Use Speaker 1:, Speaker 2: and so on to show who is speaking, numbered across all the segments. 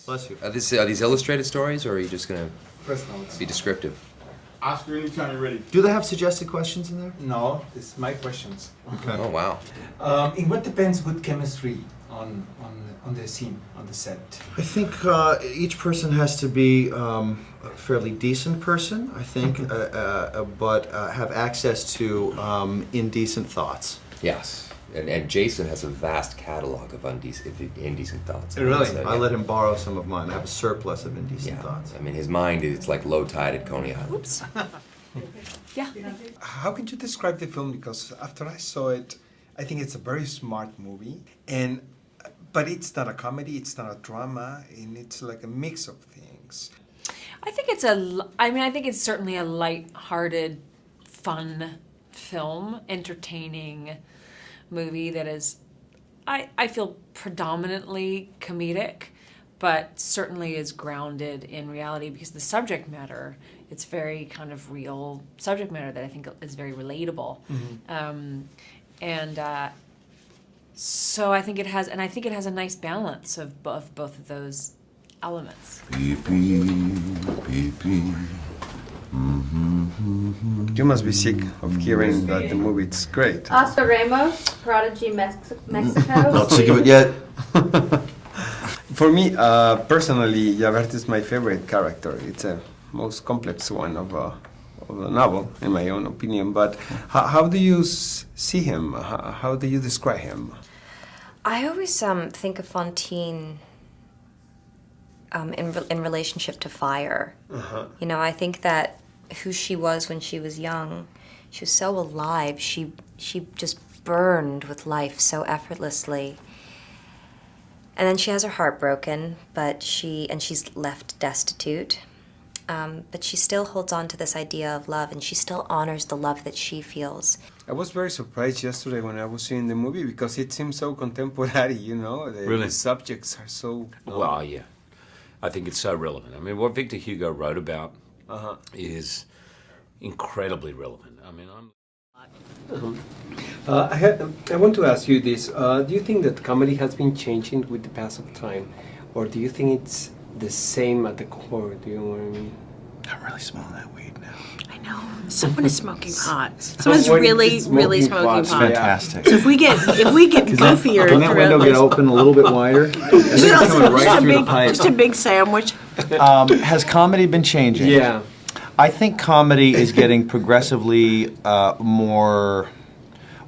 Speaker 1: Bless you.
Speaker 2: Are these illustrated stories, or are you just going
Speaker 3: Press notes.
Speaker 2: to be descriptive?
Speaker 3: Ask her anytime you're ready.
Speaker 1: Do they have suggested questions in there?
Speaker 3: No, it's my questions.
Speaker 1: Okay.
Speaker 2: Oh, wow.
Speaker 3: In what depends good chemistry on the scene, on the set?
Speaker 1: I think each person has to be a fairly decent person, I think, but have access to indecent thoughts.
Speaker 2: Yes. And Jason has a vast catalog of indecent thoughts.
Speaker 1: Really?
Speaker 2: So,
Speaker 1: I let him borrow some of mine. I have a surplus of indecent
Speaker 2: Yeah.
Speaker 1: thoughts.
Speaker 2: I mean, his mind is like low tide at Coney Island.
Speaker 4: Oops. Yeah.
Speaker 3: How can you describe the film? Because after I saw it, I think it's a very smart movie, but it's not a comedy, it's not a drama, and it's like a mix of things.
Speaker 4: I think it's certainly a light-hearted, fun film, entertaining movie that is, I feel, predominantly comedic, but certainly is grounded in reality because the subject matter, it's very kind of real subject matter that I think is very relatable.
Speaker 3: Mm-hmm.
Speaker 4: So I think it has a nice balance of both of those elements.
Speaker 3: You must be sick of hearing that the movie is great.
Speaker 5: Oscar Ramos, Prodigy Mexico.
Speaker 1: Not sick of it yet.
Speaker 3: For me, personally, Javert is my favorite character. It's a most complex one of the novel, in my own opinion. But how do you see him? How do you describe him?
Speaker 6: I always think of Fantine in relationship to fire. You know, I think that who she was when she was young, she was so alive. She just burned with life so effortlessly. And then she has her heart broken, she's left destitute. But she still holds on to this idea of love, and she still honors the love that she feels.
Speaker 3: I was very surprised yesterday when I was seeing the movie because it seems so contemporary, you know?
Speaker 7: Really?
Speaker 3: The subjects are so...
Speaker 7: Well, yeah. I think it's so relevant. I mean, what Victor Hugo wrote about is incredibly relevant. I mean,
Speaker 8: I want to ask you this. Do you think that comedy has been changing with the pass of time? Or do you think it's the same at the core? Do you know what I mean?
Speaker 1: I'm really smelling that weed now.
Speaker 4: I know. Someone is smoking pot.
Speaker 8: Someone's really smoking pot.
Speaker 1: Fantastic.
Speaker 4: So if we get goofier,
Speaker 1: Can that window get open a little bit wider? It's coming right through the pipe.
Speaker 4: just a big sandwich.
Speaker 1: Has comedy been changing?
Speaker 8: Yeah.
Speaker 1: I think comedy is getting progressively more,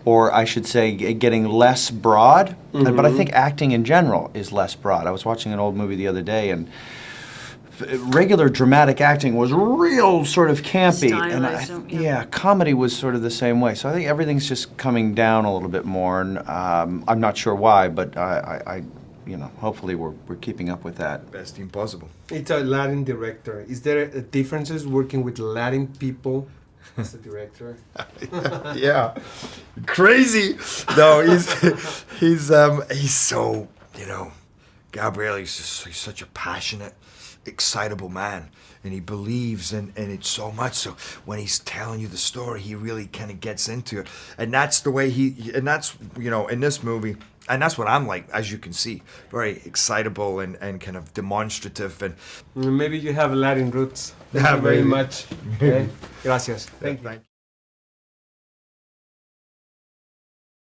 Speaker 1: or I should say, getting less broad. But I think acting in general is less broad. I was watching an old movie the other day, and regular dramatic acting was real sort of campy. And comedy was sort of the same way. So I think everything's just coming down a little bit more, and I'm not sure why, but I hopefully we're keeping up with that.
Speaker 9: Best team possible.
Speaker 3: It's a Latin director. Is there differences working with Latin people as a director?
Speaker 9: Yeah, crazy. No, he's so, Gabriel. He's such a passionate, excitable man, and he believes in it so much. So when he's telling you the story, he really kind of gets into it, and that's the way and that's in this movie. And that's what I'm like, as you can see, very excitable and kind of demonstrative. And
Speaker 3: Maybe you have Latin roots.
Speaker 9: Yeah,
Speaker 3: Thank you very
Speaker 9: maybe.
Speaker 3: much. Okay. Gracias.
Speaker 9: Thank you.